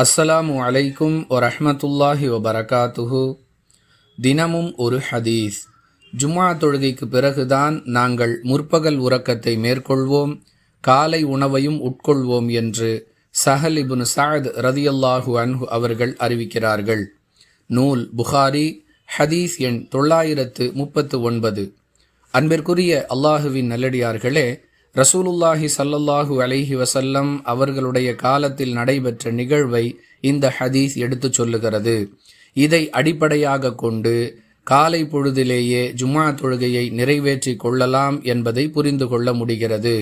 அஸ்ஸலாமு அலைக்கும் வரஹ்மத்துல்லாஹி வபரகாத்துஹு. தினமும் ஒரு ஹதீஸ். ஜும்ஆ தொழுகைக்கு பிறகுதான் நாங்கள் முற்பகல் உறக்கத்தை மேற்கொள்வோம், காலை உணவையும் உட்கொள்வோம் என்று சஹல் இப்னு சஅத் ரதியல்லாஹு அன்ஹு அவர்கள் அறிவிக்கிறார்கள். நூல் புகாரி, ஹதீஸ் எண் 939. அன்பிற்குரிய அல்லாஹுவின் நல்லடியார்களே, ரசூலுல்லாஹி ஸல்லல்லாஹு அலைஹி வஸல்லம் அவர்களுடைய காலத்தில் நடைபெற்ற நிகழ்வை இந்த ஹதீஸ் எடுத்துச் சொல்லுகிறது. இதை அடிப்படையாக கொண்டு காலை பொழுதிலேயே ஜும்ஆ தொழுகையை நிறைவேற்றி கொள்ளலாம் என்பதை புரிந்து கொள்ள முடிகிறது.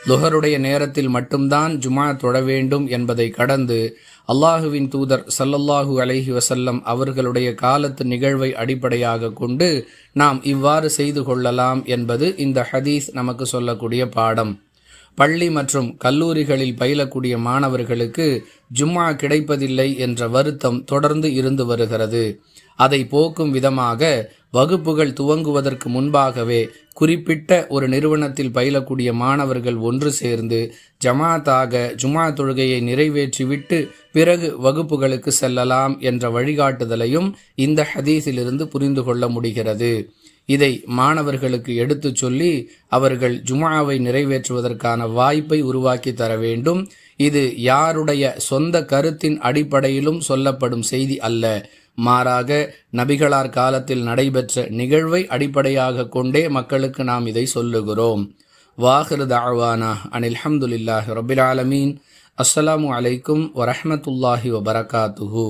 லுஹருடைய நேரத்தில் மட்டும்தான் ஜும்ஆ தொழ வேண்டும் என்பதை கடந்து அல்லாஹுவின் தூதர் ஸல்லல்லாஹு அலைஹி வஸல்லம் அவர்களுடைய காலத்து நிகழ்வை அடிப்படையாக கொண்டு நாம் இவ்வாறு செய்து கொள்ளலாம் என்பது இந்த ஹதீஸ் நமக்கு சொல்லக்கூடிய பாடம். பள்ளி மற்றும் கல்லூரிகளில் பயிலக்கூடிய மாணவர்களுக்கு ஜும்ஆ கிடைப்பதில்லை என்ற வருத்தம் தொடர்ந்து இருந்து வருகிறது. அதை போக்கும் விதமாக வகுப்புகள் துவங்குவதற்கு முன்பாகவே குறிப்பிட்ட ஒரு நிறுவனத்தில் பயிலக்கூடிய மாணவர்கள் ஒன்று சேர்ந்து ஜமாத்தாக ஜும்ஆ தொழுகையை நிறைவேற்றிவிட்டு பிறகு வகுப்புகளுக்கு செல்லலாம் என்ற வழிகாட்டுதலையும் இந்த ஹதீஸிலிருந்து புரிந்து கொள்ள முடிகிறது. இதை மாணவர்களுக்கு எடுத்து சொல்லி அவர்கள் ஜும்ஆவை நிறைவேற்றுவதற்கான வாய்ப்பை உருவாக்கி தர வேண்டும். இது யாருடைய சொந்த கருத்தின் அடிப்படையிலும் சொல்லப்படும் செய்தி அல்ல, மாறாக நபிகளார் காலத்தில் நடைபெற்ற நிகழ்வை அடிப்படையாக கொண்டே மக்களுக்கு நாம் இதை சொல்லுகிறோம். வாஹிரு தஅவானா அனில் ஹம்துலில்லாஹி ரப்பில் ஆலமீன். அஸ்ஸலாமு அலைக்கும் வரஹ்மத்துல்லாஹி வபரகாத்துஹு.